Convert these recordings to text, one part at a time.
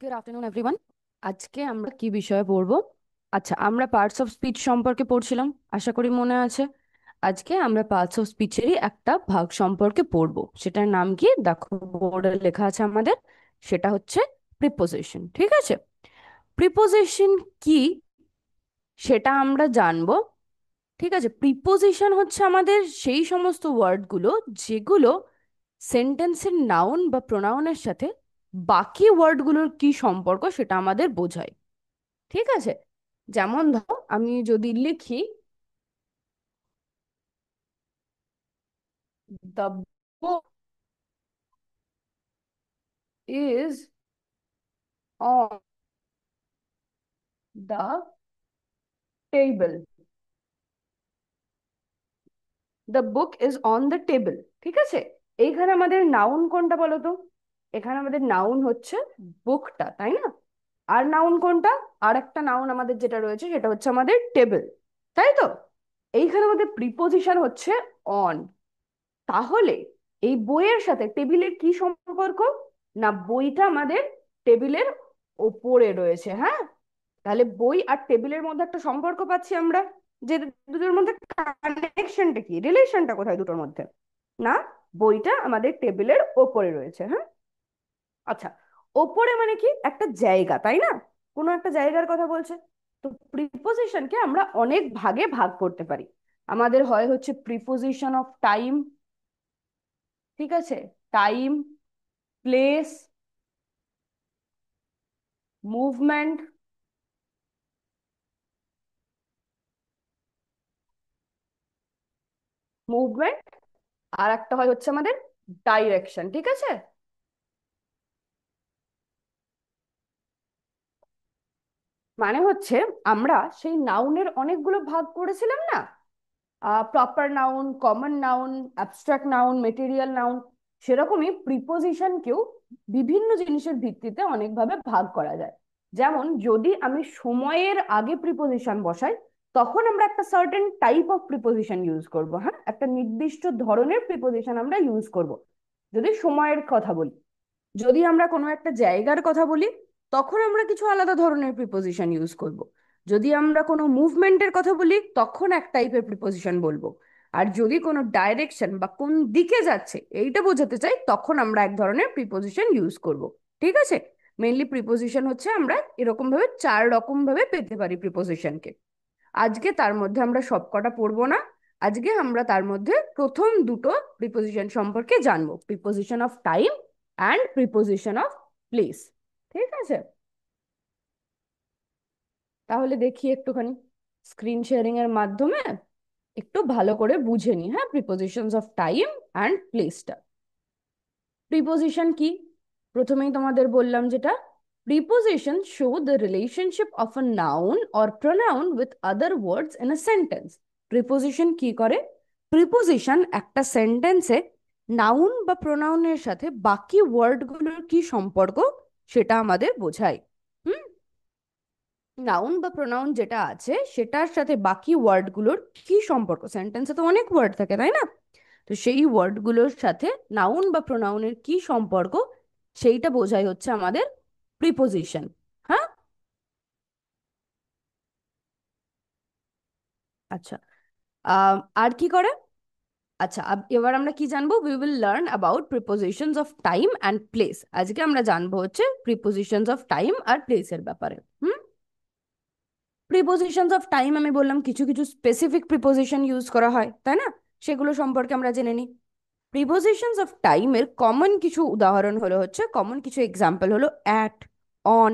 Good afternoon everyone. আজকে আমরা কি বিষয়ে পড়বো? আচ্ছা, আমরা পার্টস অফ স্পিচ সম্পর্কে পড়ছিলাম, আশা করি মনে আছে। আজকে আমরা পার্টস অফ স্পিচেরই একটা ভাগ সম্পর্কে পড়বো, সেটার নাম কি দেখো, বোর্ডে লেখা আছে আমাদের। সেটা হচ্ছে প্রিপোজিশন। ঠিক আছে, প্রিপোজিশন কি সেটা আমরা জানবো। ঠিক আছে, প্রিপোজিশন হচ্ছে আমাদের সেই সমস্ত ওয়ার্ডগুলো যেগুলো সেন্টেন্সের নাউন বা প্রোনাউনের সাথে বাকি ওয়ার্ডগুলোর কি সম্পর্ক সেটা আমাদের বোঝায়। ঠিক আছে, যেমন ধরো আমি যদি লিখি the book is on the table, the book is on the table. ঠিক আছে, এইখানে আমাদের নাউন কোনটা বলো তো? এখানে আমাদের নাউন হচ্ছে বুকটা, তাই না? আর নাউন কোনটা? আর একটা নাউন আমাদের যেটা রয়েছে সেটা হচ্ছে আমাদের টেবিল, তাই তো? এইখানে আমাদের প্রিপোজিশন হচ্ছে অন। তাহলে এই বইয়ের সাথে টেবিলের কি সম্পর্ক? না, বইটা আমাদের টেবিলের ওপরে রয়েছে, হ্যাঁ। তাহলে বই আর টেবিলের মধ্যে একটা সম্পর্ক পাচ্ছি আমরা, যে দুটোর মধ্যে কানেকশনটা কি, রিলেশনটা কোথায় দুটোর মধ্যে? না, বইটা আমাদের টেবিলের ওপরে রয়েছে, হ্যাঁ। আচ্ছা, ওপরে মানে কি একটা জায়গা, তাই না? কোনো একটা জায়গার কথা বলছে। তো প্রিপোজিশনকে আমরা অনেক ভাগে ভাগ করতে পারি। আমাদের হয় হচ্ছে প্রিপোজিশন অফ টাইম, ঠিক আছে, টাইম, প্লেস, মুভমেন্ট, মুভমেন্ট, আর একটা হয় হচ্ছে আমাদের ডাইরেকশন। ঠিক আছে, মানে হচ্ছে আমরা সেই নাউনের অনেকগুলো ভাগ করেছিলাম না, proper noun, common noun, abstract noun, material noun. সেরকমই প্রিপোজিশনকেও বিভিন্ন জিনিসের ভিত্তিতে অনেকভাবে ভাগ করা যায়। যেমন যদি আমি সময়ের আগে প্রিপোজিশন বসাই, তখন আমরা একটা certain type of preposition use করব, হ্যাঁ, একটা নির্দিষ্ট ধরনের প্রিপোজিশন আমরা ইউজ করব যদি সময়ের কথা বলি। যদি আমরা কোনো একটা জায়গার কথা বলি, তখন আমরা কিছু আলাদা ধরনের প্রিপোজিশন ইউজ করব। যদি আমরা কোনো মুভমেন্টের কথা বলি, তখন এক টাইপের প্রিপোজিশন বলবো। আর যদি কোনো ডাইরেকশন বা কোন দিকে যাচ্ছে এইটা বোঝাতে চাই, তখন আমরা এক ধরনের প্রিপোজিশন ইউজ করব। ঠিক আছে, মেইনলি প্রিপোজিশন হচ্ছে আমরা এরকম ভাবে চার রকম ভাবে পেতে পারি প্রিপোজিশনকে। আজকে তার মধ্যে আমরা সবকটা পড়বো না। আজকে আমরা তার মধ্যে প্রথম দুটো প্রিপোজিশন সম্পর্কে জানবো, preposition of time and preposition of place. ঠিক আছে, তাহলে দেখি একটুখানি স্ক্রিন শেয়ারিং এর মাধ্যমে একটু ভালো করে বুঝে নি, হ্যাঁ, প্রিপোজিশনস অফ টাইম অ্যান্ড প্লেসটা। প্রিপোজিশন কি? প্রথমেই তোমাদের বললাম যেটা, preposition show the relationship of a noun or pronoun with other words in a sentence. Preposition কি করে? প্রিপোজিশন একটা সেন্টেন্সে নাউন বা প্রোনাউনের সাথে বাকি ওয়ার্ডগুলোর কি সম্পর্ক সেটা আমাদের বোঝায়। হুম, নাউন বা প্রোনাউন যেটা আছে সেটার সাথে বাকি ওয়ার্ডগুলোর কি সম্পর্ক, সেন্টেন্সে তো অনেক ওয়ার্ড থাকে, তাই না? তো সেই ওয়ার্ডগুলোর সাথে নাউন বা প্রোনাউনের কি সম্পর্ক সেইটা বোঝাই হচ্ছে আমাদের প্রিপোজিশন। হ্যাঁ, আচ্ছা, আর কি করে? আচ্ছা, এবার আমরা কি জানবো? We will learn about prepositions of time and place. আজকে আমরা জানবো হচ্ছে প্রিপোজিশনস অফ টাইম আর প্লেসের ব্যাপারে। হুম, প্রিপোজিশনস অফ টাইম আমি বললাম কিছু কিছু স্পেসিফিক প্রিপোজিশন ইউজ করা হয়, তাই না? সেগুলো সম্পর্কে আমরা জেনে নিই। প্রিপোজিশনস অফ টাইমের কমন কিছু উদাহরণ হলো হচ্ছে, কমন কিছু এক্সাম্পল হলো at, on,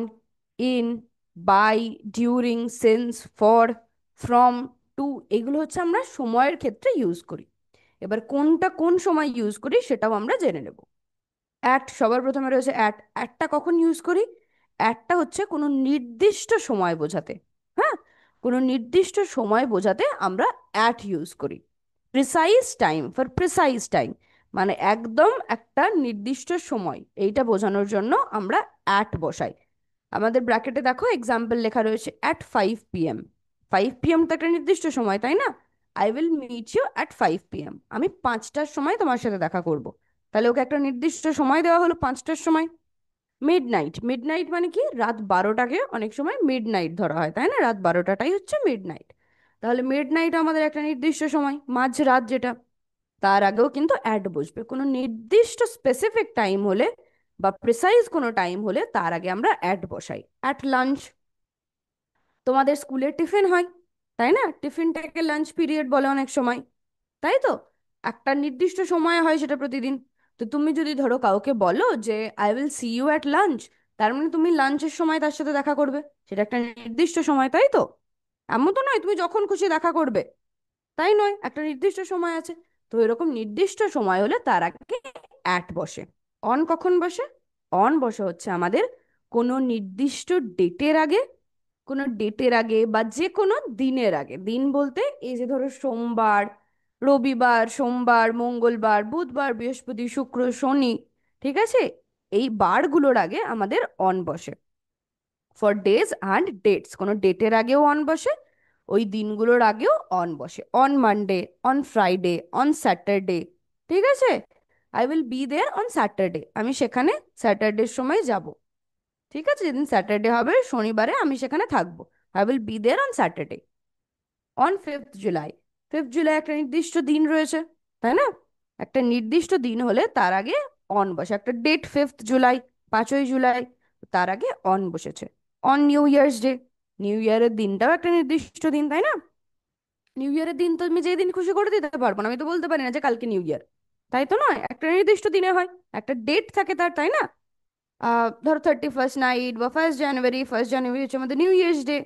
in, by, during, since, for, from, to. এগুলো হচ্ছে আমরা সময়ের ক্ষেত্রে ইউজ করি। এবার কোনটা কোন সময় ইউজ করি সেটাও আমরা জেনে নেব। অ্যাট, সবার প্রথমে রয়েছে অ্যাট। অ্যাটটা কখন ইউজ করি? অ্যাটটা হচ্ছে কোনো নির্দিষ্ট সময় বোঝাতে, হ্যাঁ, কোনো নির্দিষ্ট সময় বোঝাতে আমরা অ্যাট ইউজ করি। Precise time, for precise time, মানে একদম একটা নির্দিষ্ট সময়, এইটা বোঝানোর জন্য আমরা অ্যাট বসাই। আমাদের ব্র্যাকেটে দেখো এক্সাম্পল লেখা রয়েছে at 5 p.m। 5 p.m তো একটা নির্দিষ্ট সময়, তাই না? I will meet you at 5 p.m, আমি 5টার সময় তোমার সাথে দেখা করব। তাহলে ওকে একটা নির্দিষ্ট সময় দেওয়া হলো, 5টার সময়। মিড নাইট, মিড নাইট মানে কি, রাত 12টাকে অনেক সময় মিড নাইট ধরা হয়, তাই না? রাত 12টাটাই হচ্ছে মিড নাইট। তাহলে মিড নাইট আমাদের একটা নির্দিষ্ট সময়, মাঝ রাত যেটা। তার আগেও কিন্তু অ্যাড বসবে, কোনো নির্দিষ্ট স্পেসিফিক টাইম হলে বা প্রিসাইজ কোনো টাইম হলে তার আগে আমরা অ্যাড বসাই। অ্যাট লাঞ্চ, তোমাদের স্কুলে টিফিন হয়, তাই না? টিফিনটাকে লাঞ্চ পিরিয়ড বলে অনেক সময়, তাই তো? একটা নির্দিষ্ট সময় হয় সেটা প্রতিদিন। তো তুমি যদি ধরো কাউকে বলো যে I will see you at lunch, তার মানে তুমি লাঞ্চের সময় তার সাথে দেখা করবে, সেটা একটা নির্দিষ্ট সময়, তাই তো? এমন তো নয় তুমি যখন খুশি দেখা করবে, তাই নয়, একটা নির্দিষ্ট সময় আছে। তো এরকম নির্দিষ্ট সময় হলে তার আগে অ্যাট বসে। অন কখন বসে? অন বসে হচ্ছে আমাদের কোনো নির্দিষ্ট ডেটের আগে, কোনো ডেটের আগে বা যে কোনো দিনের আগে। দিন বলতে এই যে ধরো সোমবার, রবিবার, সোমবার, মঙ্গলবার, বুধবার, বৃহস্পতি, শুক্র, শনি, ঠিক আছে? এই বারগুলোর আগে আমাদের অন বসে। ফর ডেজ অ্যান্ড ডেটস, কোনো ডেটের আগেও অন বসে, ওই দিনগুলোর আগেও অন বসে। On Monday, on Friday, on Saturday, ঠিক আছে? I will be there on Saturday, আমি সেখানে স্যাটারডের সময় যাব, ঠিক আছে? যেদিন স্যাটারডে হবে, শনিবারে আমি সেখানে থাকবো। I will be there on Saturday. On 5th July, 5th July একটা নির্দিষ্ট দিন রয়েছে, তাই না? একটা নির্দিষ্ট দিন হলে তার আগে অন বসে, একটা ডেট 5th জুলাই, 5ই জুলাই, তার আগে অন বসেছে। On new years day, new ইয়ারের দিনটাও একটা নির্দিষ্ট দিন, তাই না? নিউ ইয়ারের দিন তো আমি যেই দিন খুশি করে দিতে পারবো না, আমি তো বলতে পারি না যে কালকে নিউ ইয়ার, তাই তো নয়, একটা নির্দিষ্ট দিনে হয়, একটা ডেট থাকে তার, তাই না? ধরো 31st নাইট বা 1st জানুয়ারি, 1st জানুয়ারি হচ্ছে আমাদের নিউ ইয়ার্স ডে।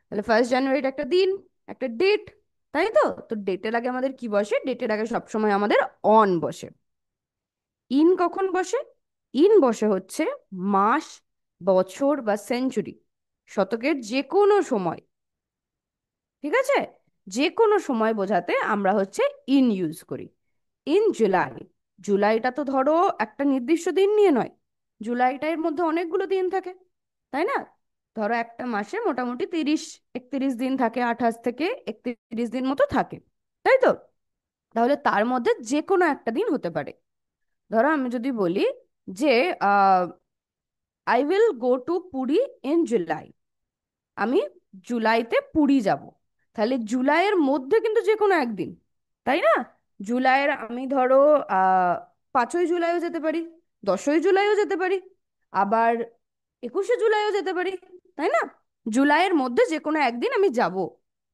তাহলে 1st জানুয়ারিটা একটা দিন, একটা ডেট, তাই তো? তো ডেটের আগে আমাদের কি বসে? ডেটের আগে সবসময় আমাদের অন বসে। ইন কখন বসে? ইন বসে হচ্ছে মাস, বছর বা সেঞ্চুরি, শতকের যে কোনো সময়, ঠিক আছে? যে কোনো সময় বোঝাতে আমরা হচ্ছে ইন ইউজ করি। ইন জুলাই, জুলাইটা তো ধরো একটা নির্দিষ্ট দিন নিয়ে নয়, জুলাইটা এর মধ্যে অনেকগুলো দিন থাকে, তাই না? ধরো একটা মাসে মোটামুটি 30-31 দিন থাকে, 28 থেকে 31 দিন মতো থাকে, তাই তো? তাহলে তার মধ্যে যে কোনো একটা দিন হতে পারে। ধরো আমি যদি বলি যে I will go to Puri in July, আমি জুলাইতে পুরী যাব, তাহলে জুলাইয়ের মধ্যে কিন্তু যে কোনো একদিন, তাই না? জুলাইয়ের আমি ধরো 5ই জুলাইও যেতে পারি, 10ই জুলাইও যেতে পারি, আবার 21শে জুলাইও যেতে পারি, তাই না? জুলাইয়ের মধ্যে যে কোনো একদিন আমি যাব।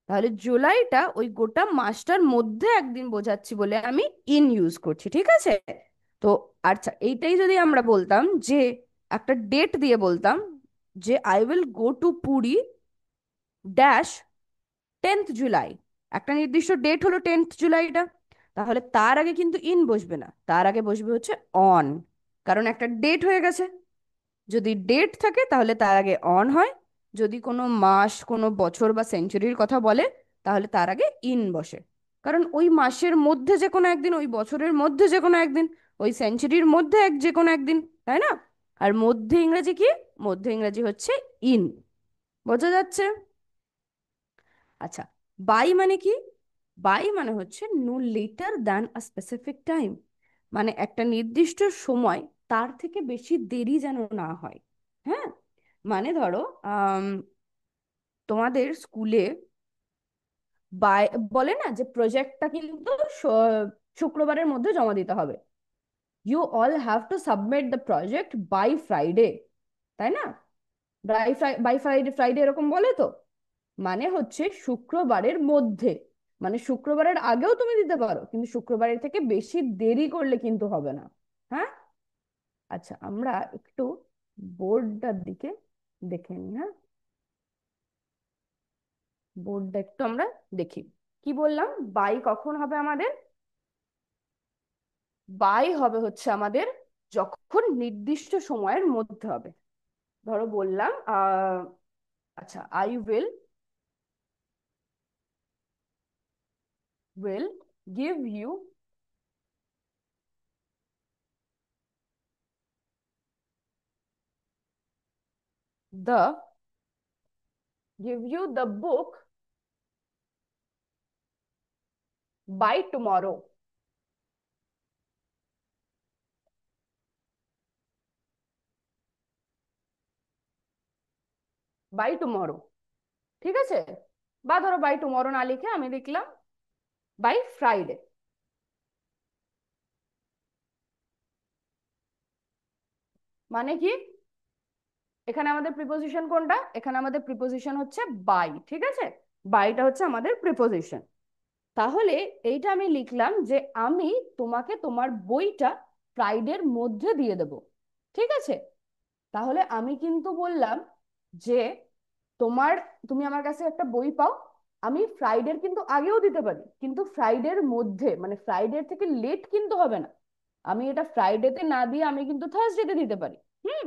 তাহলে জুলাইটা ওই গোটা মাসটার মধ্যে একদিন বোঝাচ্ছি বলে আমি ইন ইউজ করছি, ঠিক আছে? তো আচ্ছা, এইটাই যদি আমরা বলতাম যে একটা ডেট দিয়ে বলতাম যে I will go to Puri dash 10th July, একটা নির্দিষ্ট ডেট হলো 10th জুলাইটা, তাহলে তার আগে কিন্তু ইন বসবে না, তার আগে বসবে হচ্ছে অন, কারণ একটা ডেট হয়ে গেছে। যদি ডেট থাকে তাহলে তার আগে অন হয়, যদি কোনো মাস, কোনো বছর বা সেঞ্চুরির কথা বলে তাহলে তার আগে ইন বসে, কারণ ওই মাসের মধ্যে যে কোনো একদিন, ওই বছরের মধ্যে যে কোনো একদিন, ওই সেঞ্চুরির মধ্যে যে কোনো একদিন, তাই না? আর মধ্যে ইংরেজি কি? মধ্যে ইংরেজি হচ্ছে ইন। বোঝা যাচ্ছে? আচ্ছা, বাই মানে কি? বাই মানে হচ্ছে no later than a specific time, মানে একটা নির্দিষ্ট সময়, তার থেকে বেশি দেরি যেন না হয়। হ্যাঁ, মানে ধরো আম, তোমাদের স্কুলে বাই বলে না যে প্রজেক্টটা কিন্তু শুক্রবারের মধ্যে জমা দিতে হবে, you all have to submit the project by Friday, তাই না? বাই ফ্রাইডে, ফ্রাইডে এরকম বলে তো, মানে হচ্ছে শুক্রবারের মধ্যে, মানে শুক্রবারের আগেও তুমি দিতে পারো, কিন্তু শুক্রবারের থেকে বেশি দেরি করলে কিন্তু হবে না। হ্যাঁ, আচ্ছা, আমরা একটু বোর্ডটার দিকে দেখে নিই। হ্যাঁ, বোর্ডটা একটু আমরা দেখি। কি বললাম? বাই কখন হবে আমাদের? বাই হবে হচ্ছে আমাদের যখন নির্দিষ্ট সময়ের মধ্যে হবে। ধরো বললাম আচ্ছা, I will give you the book by tomorrow. By tomorrow, ঠিক আছে? বা ধরো বাই টুমরো না লিখে আমি লিখলাম বাই ফ্রাইডে। মানে কি, এখানে আমাদের প্রিপোজিশন কোনটা? এখানে আমাদের প্রিপোজিশন হচ্ছে বাই, ঠিক আছে? বাইটা হচ্ছে আমাদের প্রিপোজিশন। তাহলে এইটা আমি লিখলাম যে আমি তোমাকে তোমার বইটা ফ্রাইডের মধ্যে দিয়ে দেব, ঠিক আছে? তাহলে আমি কিন্তু বললাম যে তোমার, তুমি আমার কাছে একটা বই পাও, আমি ফ্রাইডের কিন্তু আগেও দিতে পারি, কিন্তু ফ্রাইডের মধ্যে, মানে ফ্রাইডের থেকে লেট কিন্তু হবে না। আমি এটা ফ্রাইডেতে না দিয়ে আমি কিন্তু থার্সডেতে দিতে পারি। হুম।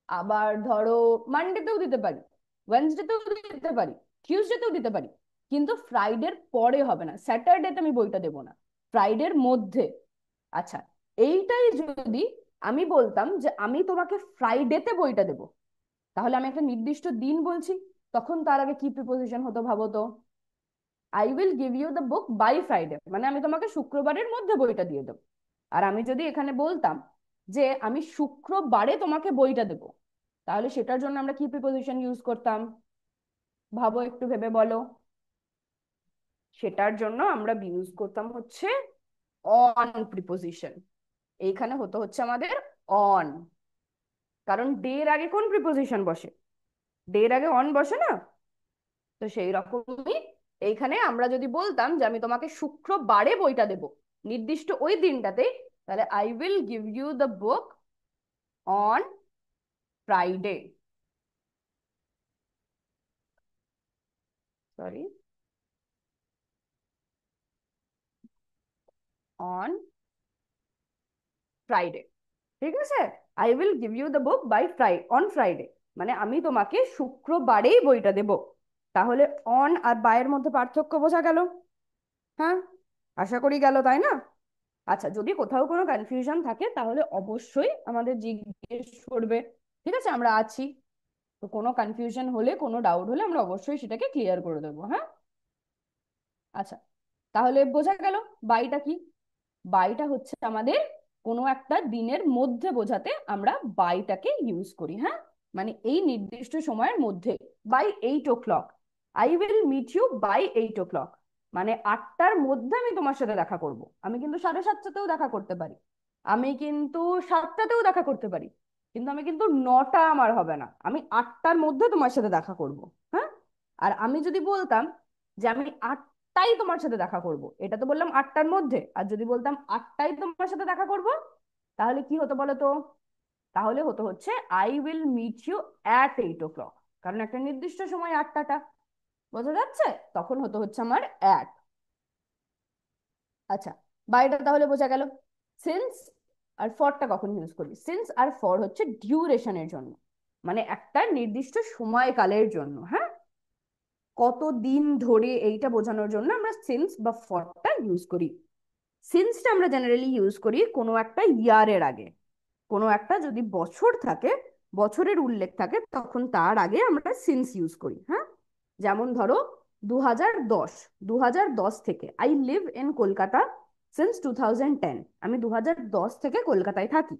আবার ধরো মানডেতেও দিতে পারি, ওয়েনসডেতেও দিতে পারি, টিউসডেতেও দিতে পারি, কিন্তু ফ্রাইডের পরে হবে না, স্যাটারডেতে আমি বইটা দেবো না, ফ্রাইডের মধ্যে। আচ্ছা, এইটাই যদি আমি বলতাম যে আমি তোমাকে ফ্রাইডেতে বইটা দেবো, তাহলে আমি একটা নির্দিষ্ট দিন বলছি, তখন তার আগে কি প্রিপোজিশন হতো ভাবো তো? I will give you the book by Friday, মানে আমি তোমাকে শুক্রবারের মধ্যে বইটা দিয়ে দেবো। আর আমি যদি এখানে বলতাম যে আমি শুক্রবারে তোমাকে বইটা দেবো, তাহলে সেটার জন্য আমরা কি প্রিপোজিশন ইউজ করতাম? ভাবো, একটু ভেবে বলো। সেটার জন্য আমরা ইউজ করতাম হচ্ছে অন প্রিপোজিশন। এইখানে হতো হচ্ছে আমাদের অন, কারণ ডে এর আগে কোন প্রিপোজিশন বসে? ডে এর আগে অন বসে না? তো সেই রকমই এইখানে আমরা যদি বলতাম যে আমি তোমাকে শুক্রবারে বইটা দেব, নির্দিষ্ট ওই দিনটাতে, তাহলে I will give you the book on Friday. Sorry, on Friday, ঠিক আছে? I will give you the book by on Friday, মানে আমি তোমাকে শুক্রবারেই বইটা দেব। তাহলে অন আর বাইয়ের মধ্যে পার্থক্য বোঝা গেল? হ্যাঁ, আশা করি গেল, তাই না? আচ্ছা, যদি কোথাও কোনো কনফিউশন থাকে তাহলে অবশ্যই আমাদের জিজ্ঞেস করবে, ঠিক আছে? আমরা আছি। তো কোনো কনফিউশন হলে, কোনো ডাউট হলে আমরা অবশ্যই সেটাকে ক্লিয়ার করে দেবো, হ্যাঁ? আচ্ছা, তাহলে বোঝা গেল বাইটা কি। বাইটা হচ্ছে আমাদের কোনো একটা দিনের মধ্যে বোঝাতে আমরা বাইটাকে ইউজ করি, হ্যাঁ? মানে এই নির্দিষ্ট সময়ের মধ্যে, by 8 o'clock, I will meet you by 8 o'clock, মানে 8টার মধ্যে আমি তোমার সাথে দেখা করব। আমি কিন্তু 7:30তেও দেখা করতে পারি, আমি কিন্তু 7টাতেও দেখা করতে পারি, কিন্তু আমি কিন্তু 9টা আমার হবে না, আমি 8টার মধ্যে তোমার সাথে দেখা করব। হ্যাঁ। আর আমি যদি বলতাম যে আমি তাই তোমার সাথে দেখা করব, এটা তো বললাম 8টার মধ্যে, আর যদি বলতাম 8টায় তোমার সাথে দেখা করব, তাহলে কি হতো বলো তো? তাহলে হতো হচ্ছে I will meet you at 8 o'clock, কারণ একটা নির্দিষ্ট সময় 8টাটা, বোঝা যাচ্ছে? তখন হতো হচ্ছে আমার অ্যাট। আচ্ছা, বাইটা তাহলে বোঝা গেল। সিন্স আর ফরটা কখন ইউজ করি? সিন্স আর ফর হচ্ছে ডিউরেশনের জন্য, মানে একটা নির্দিষ্ট সময়কালের জন্য, হ্যাঁ? কত দিন ধরে, এইটা বোঝানোর জন্য আমরা সিন্স বা ফরটা ইউজ করি। সিন্সটা আমরা জেনারেলি ইউজ করি কোনো একটা ইয়ারের আগে, কোনো একটা যদি বছর থাকে, বছরের উল্লেখ থাকে, তখন তার আগে আমরা সিন্স ইউজ করি, হ্যাঁ? যেমন ধরো 2010, 2010 থেকে, I live in Kolkata since 2010, আমি 2010 থেকে কলকাতায় থাকি,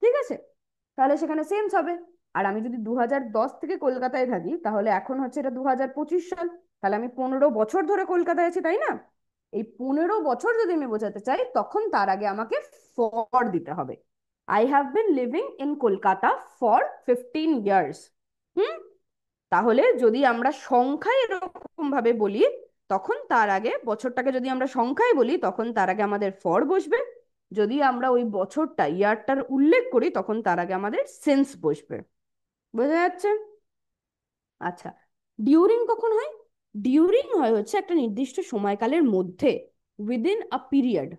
ঠিক আছে? তাহলে সেখানে সেন্স হবে। আর আমি যদি 2010 থেকে কলকাতায় থাকি, তাহলে এখন হচ্ছে এটা 2025 সাল, তাহলে আমি 15 বছর ধরে কলকাতায় আছি, তাই না? এই 15 বছর যদি আমি বোঝাতে চাই, তখন তার আগে আমাকে ফর দিতে হবে। I have been living in Kolkata for 15 years. Hmm. তাহলে যদি আমরা সংখ্যায় এরকম ভাবে বলি, তখন তার আগে, বছরটাকে যদি আমরা সংখ্যায় বলি, তখন তার আগে আমাদের ফর বসবে। যদি আমরা ওই বছরটা, ইয়ারটার উল্লেখ করি, তখন তার আগে আমাদের সেন্স বসবে। বোঝা যাচ্ছে? আচ্ছা, ডিউরিং কখন হয়? ডিউরিং হয় হচ্ছে একটা নির্দিষ্ট সময়কালের মধ্যে, উইদিন আ পিরিয়ড,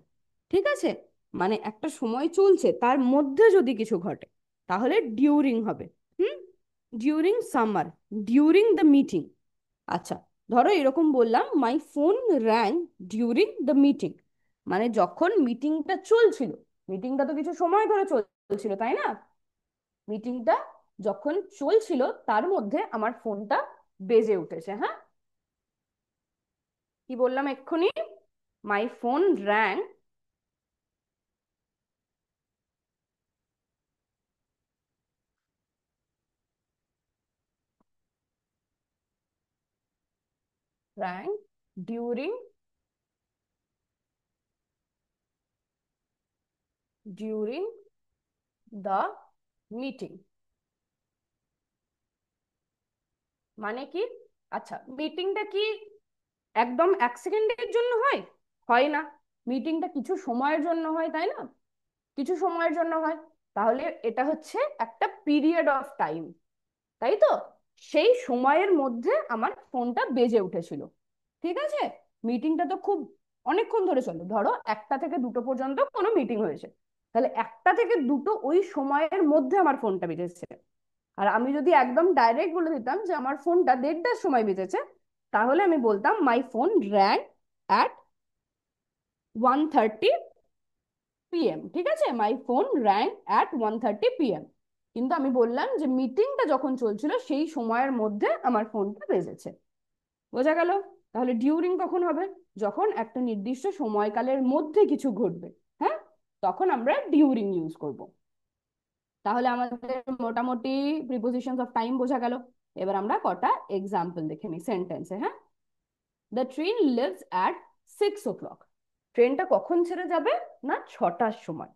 ঠিক আছে? মানে একটা সময় চলছে, তার মধ্যে যদি কিছু ঘটে, তাহলে ডিউরিং হবে। Hmm. During summer, during the meeting. আচ্ছা, ধরো এরকম বললাম, my phone rang during the meeting, মানে যখন মিটিংটা চলছিল, মিটিংটা তো কিছু সময় ধরে চলছিল, তাই না? মিটিংটা যখন চলছিল তার মধ্যে আমার ফোনটা বেজে উঠেছে, হ্যাঁ? কি বললাম এক্ষুনি? মাই phone rang rang during the meeting। মানে কি? আচ্ছা, মিটিংটা কি একদম 1 সেকেন্ডের জন্য হয়? হয় না। মিটিংটা কিছু সময়ের জন্য হয়, তাই না? কিছু সময়ের জন্য হয়। তাহলে এটা হচ্ছে একটা পিরিয়ড অফ টাইম, তাই তো? সেই সময়ের মধ্যে আমার ফোনটা বেজে উঠেছিল। ঠিক আছে। মিটিংটা তো খুব অনেকক্ষণ ধরে চলে, ধরো 1টা থেকে 2টো পর্যন্ত কোনো মিটিং হয়েছে, তাহলে 1টা থেকে 2টো ওই সময়ের মধ্যে আমার ফোনটা বেজেছে। আর আমি যদি একদম ডাইরেক্ট বলে দিতাম যে আমার ফোনটা 1:30টার সময় বেজেছে, তাহলে আমি বলতাম মাই ফোন র্যাং অ্যাট 1:30 PM। ঠিক আছে, মাই ফোন র্যাং অ্যাট 1:30 PM। কিন্তু আমি বললাম যে মিটিংটা যখন চলছিল সেই সময়ের মধ্যে আমার ফোনটা বেজেছে। বোঝা গেল? তাহলে ডিউরিং কখন হবে? যখন একটা নির্দিষ্ট সময়কালের মধ্যে কিছু ঘটবে, হ্যাঁ, তখন আমরা ডিউরিং ইউজ করব। তাহলে আমাদের মোটামুটি প্রিপোজিশনস অফ টাইম বোঝা গেল। এবার আমরা কটা এক্সাম্পল দেখে নিই সেন্টেন্সে। হ্যাঁ, the train leaves at 6 o'clock। ট্রেনটা কখন ছেড়ে যাবে? না, 6টার সময়।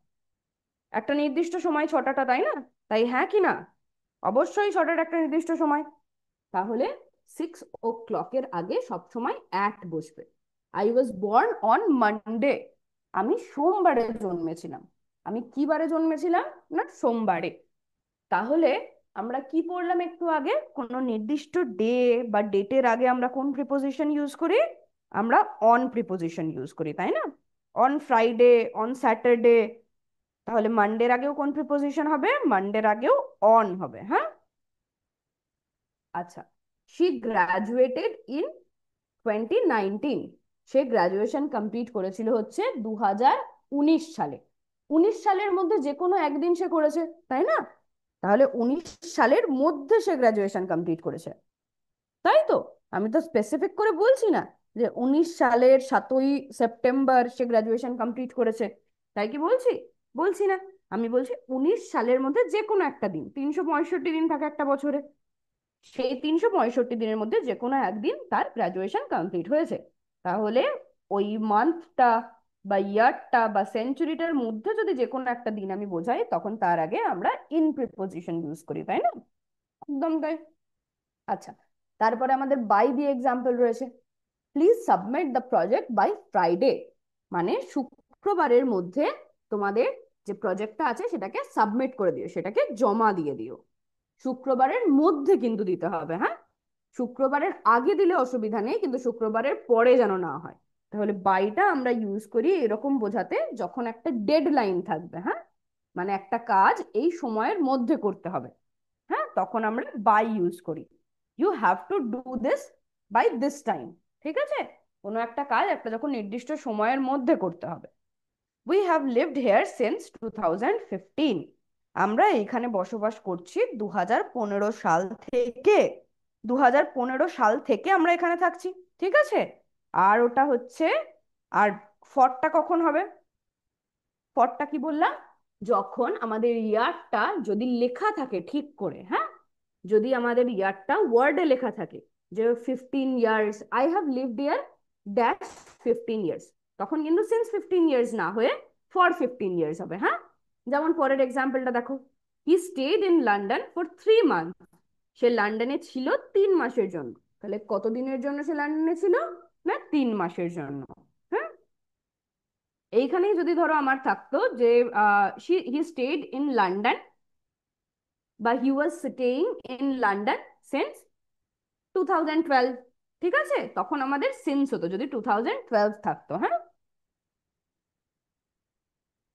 একটা নির্দিষ্ট সময় 6টাটা, তাই না? তাই হ্যাঁ কি না? অবশ্যই 6টার একটা নির্দিষ্ট সময়। তাহলে 6 o'clock-এর আগে সবসময় অ্যাট বসবে। I was born on Monday. আমি সোমবারে জন্মেছিলাম। আমি কি বারে জন্মেছিলাম? না, সোমবারে। তাহলে আমরা কি পড়লাম একটু আগে? কোনো নির্দিষ্ট ডে বা ডেটের আগে আমরা কোন প্রিপোজিশন ইউজ করি? আমরা অন প্রিপোজিশন ইউজ করি, তাই না? On Friday, on Saturday. তাহলে মানডের আগেও কোন প্রিপোজিশন হবে? মানডের আগেও অন হবে। হ্যাঁ, আচ্ছা। She graduated in 2019। Say graduation complete করেছিল হচ্ছে 2019 সালে। 19 সালের মধ্যে যে কোনো একদিন সে করেছে, তাই না? তাহলে 19 সালের মধ্যে সে গ্রাজুয়েশন কমপ্লিট করেছে, তাই তো? আমি তো স্পেসিফিক করে বলছি না যে 19 সালের 7ই সেপ্টেম্বর সে গ্রাজুয়েশন কমপ্লিট করেছে, তাই কি বলছি? বলছি না। আমি বলছি 19 সালের মধ্যে যে কোনো একটা দিন, 365 দিন থাকে একটা বছরে, সেই 365 দিনের মধ্যে যে কোনো একদিন তার গ্রাজুয়েশন কমপ্লিট হয়েছে। তাহলে ওই মান্থটা বা ইয়ারটা বা সেঞ্চুরিটার মধ্যে যদি যে কোনো একটা দিন আমি বোঝাই, তখন তার আগে আমরা ইন প্রিপোজিশন ইউজ করি, তাই না? একদম তাই। আচ্ছা, তারপরে আমাদের বাই দিয়ে এক্সাম্পল রয়েছে। Please submit the project by Friday. মানে শুক্রবারের মধ্যে তোমাদের যে প্রজেক্টটা আছে সেটাকে সাবমিট করে দিও, সেটাকে জমা দিয়ে দিও। শুক্রবারের মধ্যে কিন্তু দিতে হবে, হ্যাঁ। শুক্রবারের আগে দিলে অসুবিধা নেই, কিন্তু শুক্রবারের পরে যেন না হয়। তাহলে বাইটা আমরা ইউজ করি এরকম বোঝাতে যখন একটা ডেডলাইন থাকবে, হ্যাঁ, মানে একটা কাজ এই সময়ের মধ্যে করতে হবে, হ্যাঁ, তখন আমরা বাই ইউজ করি। You have to do this by this time. ঠিক আছে, কোনো একটা কাজ একটা যখন নির্দিষ্ট সময়ের মধ্যে করতে হবে। We have lived here since 2015। আমরা এখানে বসবাস করছি 2015 সাল থেকে। 2015 সাল থেকে আমরা এখানে থাকছি। ঠিক আছে। আর ওটা হচ্ছে, আর ফরটা কখন হবে? ফরটা কি বললাম? যখন আমাদের ইয়ারটা যদি লেখা থাকে ঠিক করে, হ্যাঁ, যদি আমাদের ইয়ারটা ওয়ার্ডে লেখা থাকে যে 15 years I have lived year dash 15 years, তখন কিন্তু সিন্স 15 ইয়ার্স না হয়ে ফর 15 ইয়ার্স হবে। হ্যাঁ, যেমন পরের এক্সাম্পলটা দেখো। He stayed in London for 3 month. সে লন্ডনে ছিল 3 মাসের জন্য। তাহলে কত দিনের জন্য সে লন্ডনে ছিল? না, 3 মাসের জন্য। হ্যাঁ, এইখানেই যদি ধরো আমার থাকতো যে হি স্টেড ইন লন্ডন বা হি ওয়াজ স্টেইং ইন লন্ডন সিন্স 2012। ঠিক আছে, তখন আমাদের সিন্স হতো যদি 2012 থাকতো। হ্যাঁ,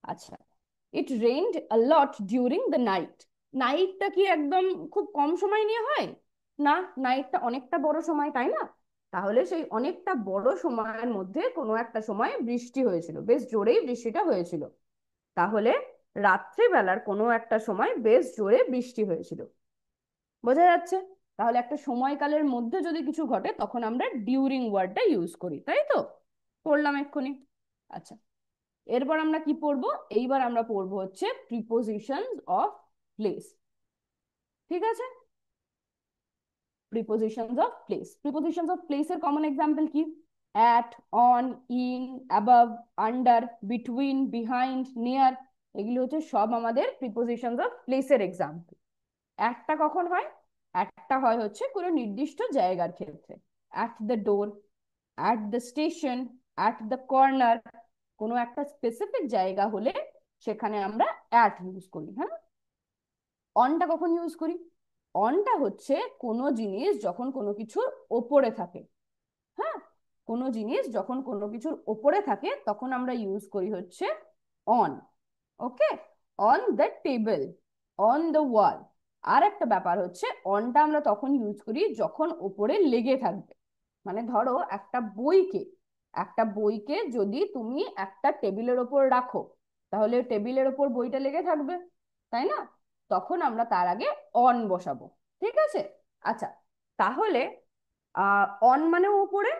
আচ্ছা। It rained a lot during the night. নাইটটা কি একদম খুব কম সময় নিয়ে হয়? না, নাইটটা অনেকটা বড় সময়, তাই না? তাহলে সেই অনেকটা বড় সময়ের মধ্যে কোনো একটা সময় বৃষ্টি হয়েছিল, বেশ জোরেই বৃষ্টিটা হয়েছিল। তাহলে রাত্রিবেলার কোনো একটা সময় বেশ জোরে বৃষ্টি হয়েছিল। বোঝা যাচ্ছে? তাহলে একটা সময়কালের মধ্যে যদি কিছু ঘটে তখন আমরা ডিউরিং ওয়ার্ডটা ইউজ করি, তাই তো? পড়লাম এক্ষুনি। আচ্ছা, এরপর আমরা কি পড়বো? এইবার আমরা পড়বো হচ্ছে প্রিপোজিশনস অফ প্লেস। ঠিক আছে। Prepositions of place. Prepositions of প্লেসের কমন এক্সাম্পল কি? At, on, in, above, under, between, behind, near, এগুলো হচ্ছে সব আমাদের প্রিপোজিশনস অফ প্লেসের এক্সাম্পল। একটা কখন হয়? একটা হয় হচ্ছে কোনো নির্দিষ্ট জায়গার ক্ষেত্রে, at the door, at the station, at the corner. কোনো একটা স্পেসিফিক জায়গা হলে সেখানে আমরা অ্যাট ইউজ করি। হ্যাঁ, অনটা কখন ইউজ করি? অনটা হচ্ছে কোনো জিনিস যখন কোনো কিছুর ওপরে থাকে। হ্যাঁ, কোনো জিনিস যখন কোনো কিছুর ওপরে থাকে তখন আমরা ইউজ করি হচ্ছে on. Okay, on the table, on the wall. আর একটা ব্যাপার হচ্ছে অনটা আমরা তখন ইউজ করি যখন ওপরে লেগে থাকবে। মানে ধরো একটা বইকে যদি তুমি একটা টেবিলের ওপর রাখো, তাহলে টেবিলের ওপর বইটা লেগে থাকবে, তাই না? তখন আমরা তার আগে অন বসাবো। ঠিক আছে, আচ্ছা, তাহলে অন মানেও উপরে,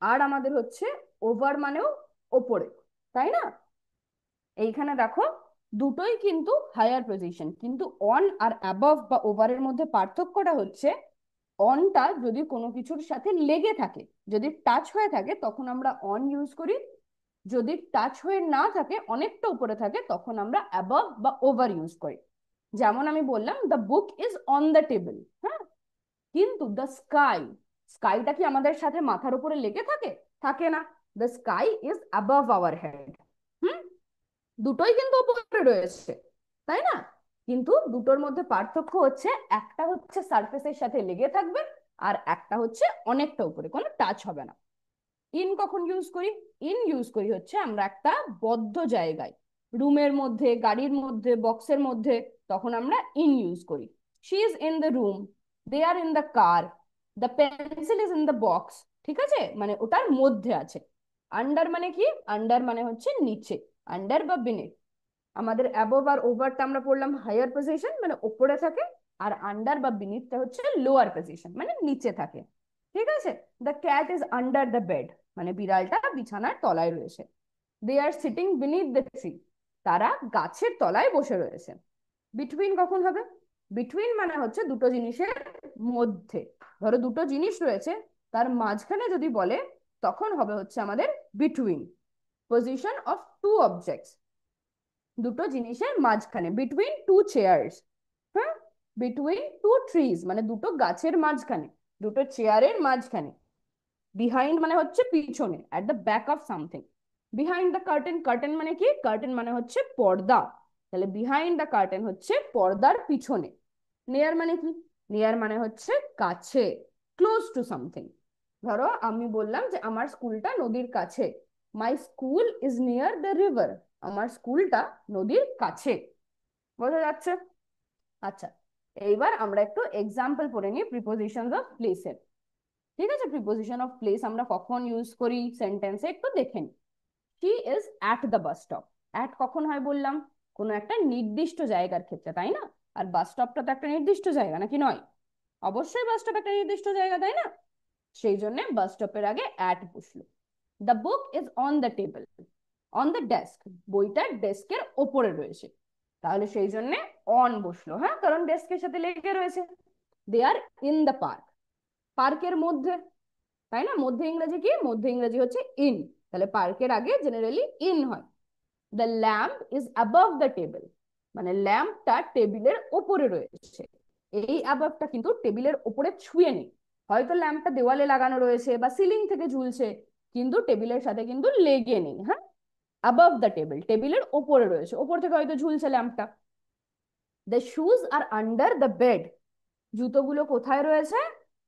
আর আমাদের হচ্ছে ওভার মানেও ওপরে, তাই না? এইখানে দেখো, দুটোই কিন্তু হায়ার পজিশন, কিন্তু অন আর অ্যাবভ বা ওভারের মধ্যে পার্থক্যটা হচ্ছে অনটা যদি কোনো কিছুর সাথে লেগে থাকে, যদি টাচ হয়ে থাকে তখন আমরা অন ইউজ করি। যদি টাচ হয়ে না থাকে, অনেকটা উপরে থাকে, তখন আমরা অ্যাবভ বা ওভার ইউজ করি। যেমন আমি বললাম the book is on the table. হ্যাঁ, কিন্তু দ্য স্কাই, স্কাইটা কি আমাদের সাথে মাথার উপরে লেগে থাকে? থাকে না। The sky is above our head. Hmm, দুটোই কিন্তু উপরে রয়েছে, তাই না? কিন্তু দুটোর মধ্যে পার্থক্য হচ্ছে একটা হচ্ছে সারফেসের সাথে লেগে থাকবে, আর একটা হচ্ছে অনেকটা উপরে, কোনো টাচ হবে না। ইন কখন ইউজ করি? ইন ইউজ করি হচ্ছে আমরা একটা বদ্ধ জায়গায়, রুমের মধ্যে, গাড়ির মধ্যে, বক্সের মধ্যে, তখন আমরা ইন ইউজ করি। She is in the room, they are in the car, the pencil is in the box. ঠিক আছে, মানে ওটার মধ্যে আছে। আন্ডার মানে কি? আন্ডার মানে হচ্ছে নিচে, আন্ডার বা বিনেথ। আমাদের অ্যাবোভ আর ওভারটা আমরা পড়লাম হায়ার পজিশন, মানে ওপরে থাকে, আর আন্ডার বা বিনিথটা হচ্ছে লোয়ার পজিশন, মানে নিচে থাকে। ঠিক আছে, the cat is under the bed, মানে বিড়ালটা বিছানার তলায় রয়েছে। They are sitting beneath the tree, তারা গাছের তলায় বসে রয়েছে। বিটুইন কখন হবে? বিটুইন মানে হচ্ছে দুটো জিনিসের মধ্যে। ধরো দুটো জিনিস রয়েছে, তার মাঝখানে যদি বলে তখন হবে হচ্ছে আমাদের between. Position of two objects, দুটো জিনিসের মাঝখানে, বিটুইন টু চেয়ার্স। হ্যাঁ, বিটুইন টু ট্রিজ মানে দুটো গাছের মাঝখানে, দুটো চেয়ারের মাঝখানে। বিহাইন্ড মানে হচ্ছে পিছনে, at the back of something. Behind the curtain, curtain মানে কি? কার্টেন মানে হচ্ছে পর্দা, তাহলে বিহাইন্ড দ্য কার্টেন হচ্ছে পর্দার পিছনে। নিয়ার মানে কি? নিয়ার মানে হচ্ছে কাছে, ক্লোজ টু সামথিং। ধরো আমি বললাম যে আমার স্কুলটা নদীর কাছে, my school is near the river, আমার স্কুলটা নদীর কাছে। বোঝা যাচ্ছে? আচ্ছা, এইবার আমরা একটু এক্সাম্পল পড়ে নিই প্রিপোজিশনস অফ প্লেসের। ঠিক আছে, প্রিপোজিশন অফ প্লেস আমরা কখন ইউজ করি সেন্টেন্সে একটু দেখে নিই। She is at the bus stop. At কখন হয় বললাম? কোনো একটা নির্দিষ্ট জায়গার ক্ষেত্রে, তাই না? আর বাস স্টপটা তো একটা নির্দিষ্ট জায়গা, নাকি নয়? অবশ্যই বাস স্টপ একটা নির্দিষ্ট জায়গা, তাই না? সেই জন্য বাস স্টপের আগে অ্যাট বসলো। The book is on the table, on the desk, বইটা ডেস্কের ওপরে রয়েছে, তাহলে সেই জন্য অন বসলো। হ্যাঁ, কারণ ডেস্কের সাথে লেগে রয়েছে। They are in the park, পার্কের মধ্যে, তাই না? মধ্যে ইংরেজি কি? মধ্যে ইংরেজি হচ্ছে ইন, তাহলে পার্কের আগে জেনারেলি ইন হয়। The lamp is above the table, মানে ল্যাম্পটা টেবিলের ওপরে রয়েছে। এই অ্যাবভটা কিন্তু টেবিলের ওপরে ছুঁয়ে নেই, হয়তো ল্যাম্পটা দেওয়ালে লাগানো রয়েছে বা সিলিং থেকে ঝুলছে, কিন্তু টেবিলের সাথে কিন্তু লেগে নেই। হ্যাঁ, অ্যাবভ দ্য টেবিল, টেবিলের ওপরে রয়েছে, ওপর থেকে হয়তো ঝুলছে ল্যাম্পটা। The shoes are under the bed, জুতোগুলো কোথায় রয়েছে?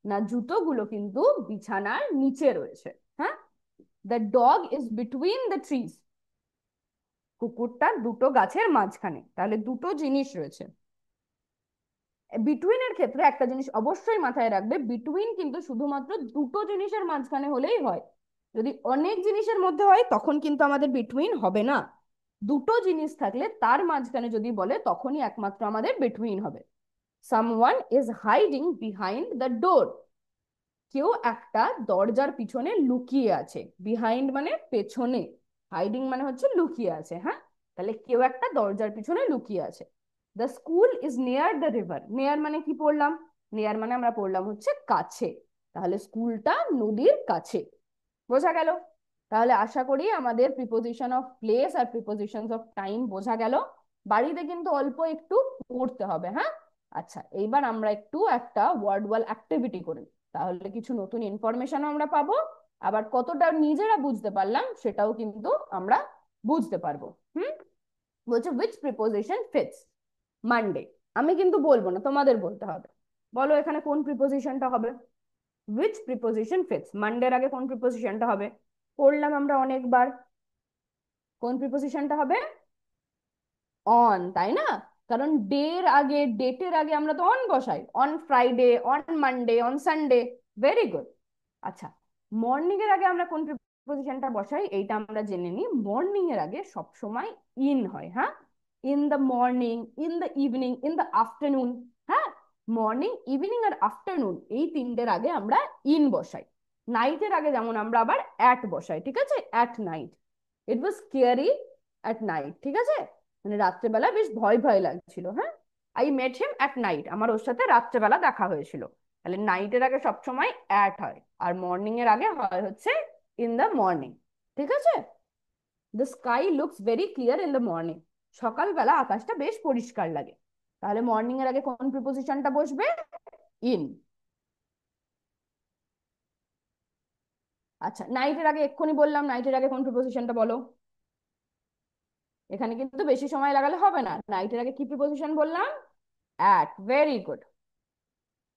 না, জুতোগুলো কিন্তু বিছানার নিচে রয়েছে। হ্যাঁ, the dog is between the trees, কুকুরটা দুটো গাছের মাঝখানে, তাহলে দুটো জিনিস রয়েছে। বিটুইনের ক্ষেত্রে একটা জিনিস অবশ্যই মাথায় রাখবে, বিটুইন কিন্তু শুধুমাত্র দুটো জিনিসের মাঝখানে হলেই হয়। যদি অনেক জিনিসের মধ্যে হয় তখন কিন্তু আমাদের বিটুইন হবে না। দুটো জিনিস থাকলে তার মাঝখানে যদি বলে তখনই একমাত্র আমাদের বিটুইন হবে। Someone is hiding behind the door, কেউ একটা দরজার পিছনে লুকিয়ে আছে। বিহাইন্ড মানে পেছনে, হাইডিং মানে হচ্ছে লুকিয়ে আছে। হ্যাঁ, তাহলে কেউ একটা দরজার পিছনে লুকিয়ে আছে। The school is near the river, near মানে কি পড়লাম? নিয়ার মানে আমরা পড়লাম হচ্ছে কাছে, তাহলে স্কুলটা নদীর কাছে। বোঝা গেল? তাহলে আশা করি আমাদের প্রিপোজিশন অফ প্লেস আর প্রিপোজিশনস অফ টাইম বোঝা গেল। বাড়িতে কিন্তু অল্প একটু পড়তে হবে, হ্যাঁ। আচ্ছা, এইবার আমরা একটু একটা ওয়ার্ড ওয়াল অ্যাক্টিভিটি করি, তাহলে কিছু নতুন ইনফরমেশনও আমরা পাবো, আবার কতটা নিজেরা বুঝতে পারলাম সেটাও কিন্তু আমরা বুঝতে পারবো। হুম। বলছে which preposition fits মানডে। আমি কিন্তু বলবো না, তোমাদের বলতে হবে। বলো এখানে কোন প্রিপোজিশনটা হবে? which preposition fits মানডের আগে কোন প্রিপোজিশনটা হবে? পড়লাম আমরা অনেকবার, কোন প্রিপোজিশনটা হবে? অন, তাই না? কারণ ডের আগে, ডেটের আগে আমরা তো অন বসাই, on Friday, on Monday, on Sunday. Very good. আচ্ছা, মর্নিং এর আগে আমরা কোন প্রিপোজিশনটা বসাই এইটা আমরা জেনে নিই। মর্নিং এর আগে সব সময় ইন হয়, হ্যাঁ। In the morning, in the evening, in the afternoon. হ্যাঁ, মর্নিং, ইভিনিং আর আফটারনুন এই তিনটের আগে আমরা ইন বসাই। নাইটের আগে যেমন আমরা আবার অ্যাট বসাই, ঠিক আছে? At night, it was scary at night, ঠিক আছে? মানে রাত্রেবেলা বেশ ভয় ভয় লাগছিল, হ্যাঁ। I met him at night, আমার ওর সাথে রাত্রেবেলা দেখা হয়েছিল। তাহলে নাইটের আগে সবসময় অ্যাট হয়, আর মর্নিং এর আগে হয় হচ্ছে ইন দ্য মর্নিং, ঠিক আছে? The sky looks very clear in the morning, সকালবেলা আকাশটা বেশ পরিষ্কার লাগে। তাহলে মর্নিং এর আগে কোন প্রিপোজিশনটা বসবে? ইন। আচ্ছা, নাইটের আগে এক্ষুনি বললাম, নাইটের আগে কোন প্রিপোজিশনটা বলো? এখানে কিন্তু বেশি সময় লাগালে হবে না, নাইটের আগে কি প্রিপোজিশন বললাম? অ্যাট। Very good.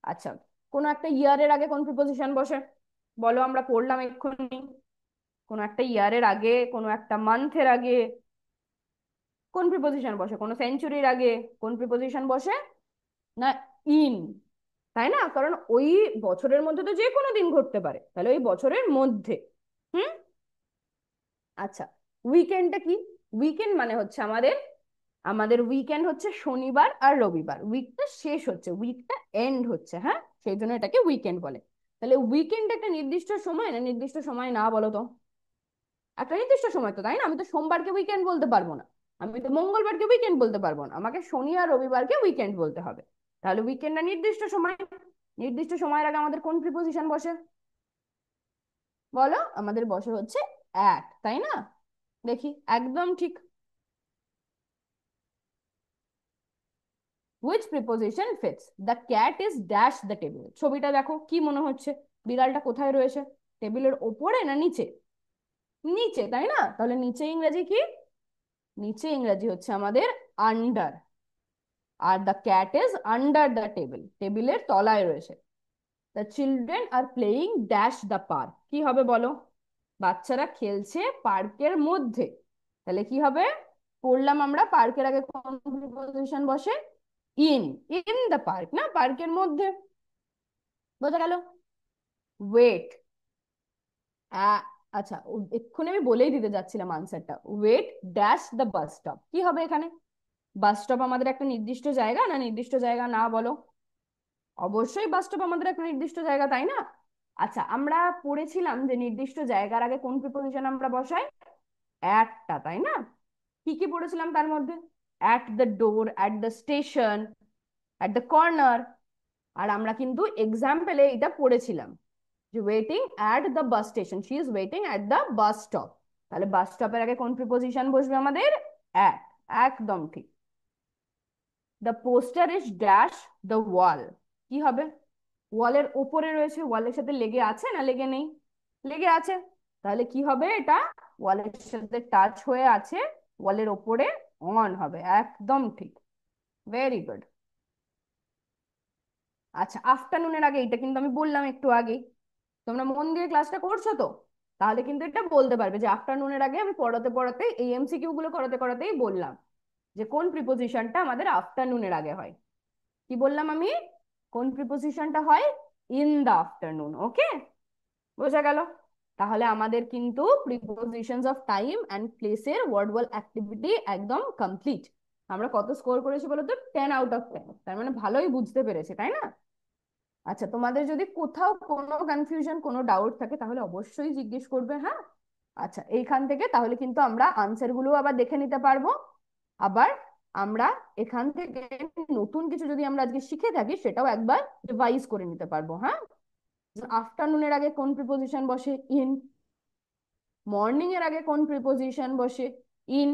আচ্ছা, কোন একটা ইয়ারের আগে কোন প্রিপোজিশন বসে? বলো, আমরা পড়লাম এক্ষুনি। কোন একটা ইয়ারের আগে, কোন একটা মান্থের আগে কোন প্রিপোজিশন বসে? কোন সেঞ্চুরির আগে কোন প্রিপোজিশন বসে? না, ইন। তাই না? কারণ ওই বছরের মধ্যে তো যে কোনো দিন ঘটতে পারে, তাহলে ওই বছরের মধ্যে। হুম। আচ্ছা, উইকেন্ডটা কি? উইকেন্ড মানে হচ্ছে আমাদের, আমাদের উইকেন্ড হচ্ছে শনিবার আর রবিবার, উইকটা শেষ হচ্ছে, উইকটা এন্ড হচ্ছে, হ্যাঁ, সেই জন্য এটাকে উইকেন্ড বলে। তাহলে উইকেন্ড একটা নির্দিষ্ট সময় না নির্দিষ্ট সময় না, বলো তো? একটা নির্দিষ্ট সময় তো, তাই না? আমি তো সোমবারকে উইকেন্ড বলতে পারবো না, আমি তো মঙ্গলবারকে উইকেন্ড বলতে পারবো না, আমাকে শনি আর রবিবারকে উইকেন্ড বলতে হবে। তাহলে উইকেন্ডটা নির্দিষ্ট সময়, নির্দিষ্ট সময়ের আগে আমাদের কোন প্রিপোজিশন বসে? বলো, আমাদের বসে হচ্ছে অ্যাট, তাই না? দেখি, একদম ঠিক। Which preposition fits the cat is dash the table. ছবিটা দেখো, কি মনে হচ্ছে? বিড়ালটা কোথায় রয়েছে? টেবিলের ওপরে না নিচে? নিচে, তাই না? তাহলে নিচে ইংরেজি কি? নিচে ইংরেজি হচ্ছে আমাদের under. Are the cat is under the table, টেবিলের তলায় রয়েছে। The children are playing dash the park, কি হবে বলো? বাচ্চারা খেলছে পার্কের মধ্যে। তাহলে কি হবে? পড়লাম আমরা, পার্কের আগে কোন প্রিপোজিশন বসে? ইন। ইন দ্য পার্ক, না পার্কের মধ্যে। বোঝা গেল? ওয়েট। আচ্ছা, এক্ষুনি আমি বলেই দিতে যাচ্ছিলাম আনসারটা। Wait dash the bus stop, কি হবে এখানে? বাস স্টপ আমাদের একটা নির্দিষ্ট জায়গা না নির্দিষ্ট জায়গা না, বলো? অবশ্যই বাস স্টপ আমাদের একটা নির্দিষ্ট জায়গা, তাই না? আচ্ছা, আমরা পড়েছিলাম যে নির্দিষ্ট জায়গার আগে কোন প্রিপোজিশন আমরা বসাই? অ্যাটটা, তাই না? কি কি পড়েছিলাম তার মধ্যে? At the door, at the station, at the corner. আর আমরা কিন্তু এক্সাম্পলে এটা পড়েছিলাম যে waiting at the bus station, she is waiting at the bus stop. তাহলে বাস স্টপের আগে কোন প্রিপোজিশন বসবে আমাদের? অ্যাট। একদম ঠিক। The poster is dash the wall, কি হবে? ওয়ালের ওপরে রয়েছে, ওয়ালের সাথে লেগে আছে না লেগে নেই? লেগে আছে। তাহলে কি হবে এটা? ওয়ালের সাথে টাচ হয়ে আছে, ওয়ালের ওপরে অন হবে। একদম ঠিক। Very good. আচ্ছা, আফটারনুনের আগে, এটা কিন্তু আমি বললাম একটু আগেই, তোমরা মন দিয়ে ক্লাসটা করছো তো? তাহলে কিন্তু এটা বলতে পারবে যে আফটারনুনের আগে আমি পড়াতে পড়াতে এই এমসিকিউ গুলো করাতে করাতেই বললাম যে কোন প্রিপোজিশনটা আমাদের আফটারনুনের আগে হয়। কি বললাম আমি? কোন প্রিপোজিশনটা হয়? In the afternoon. ওকে, বোঝা গেল? তাহলে আমাদের কিন্তু প্রিপোজিশনস অফ টাইম অ্যান্ড প্লেসের ওয়ার্ড ওয়াল অ্যাক্টিভিটি একদম কমপ্লিট। আমরা কত স্কোর করেছি বলো তো? 10 আউট অফ 10, তার মানে ভালোই বুঝতে পেরেছে, তাই না? আচ্ছা, তোমাদের যদি কোথাও কোনো কনফিউশন, কোনো ডাউট থাকে তাহলে অবশ্যই জিজ্ঞেস করবে, হ্যাঁ। আচ্ছা, এইখান থেকে তাহলে কিন্তু আমরা আনসার গুলো আবার দেখে নিতে পারবো। আবার আমরা এখান থেকে নতুন কিছু যদি আমরা আজকে শিখে থাকি সেটাও একবার রিভাইজ করে নিতে পারবো। হ্যাঁ, আফটারনুনের আগে কোন প্রিপোজিশন বসে? ইন। মর্নিং এর আগে কোন প্রিপোজিশন বসে? ইন।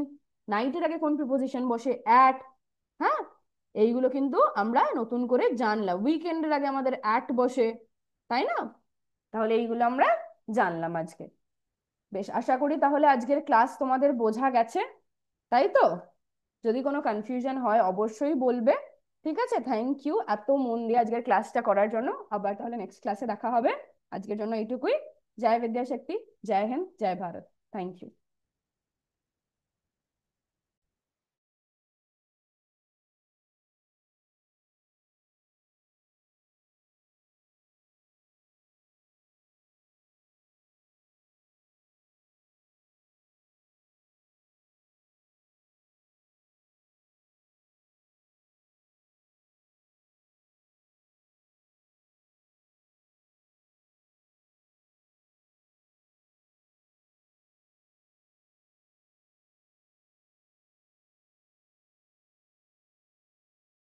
নাইটের আগে কোন প্রিপোজিশন বসে? অ্যাট। হ্যাঁ, এইগুলো কিন্তু আমরা নতুন করে জানলাম। উইকেন্ডের আগে আমাদের অ্যাট বসে, তাই না? তাহলে এইগুলো আমরা জানলাম আজকে। বেশ, আশা করি তাহলে আজকের ক্লাস তোমাদের বোঝা গেছে, তাই তো? যদি কোনো কনফিউশন হয় অবশ্যই বলবে। ঠিক আছে, থ্যাংক ইউ এত মন দিয়ে আজকের ক্লাসটা করার জন্য। আবার তাহলে নেক্সট ক্লাসে দেখা হবে। আজকের জন্য এইটুকুই। জয় বিদ্যাশক্তি, জয় হিন্দ, জয় ভারত। Thank you.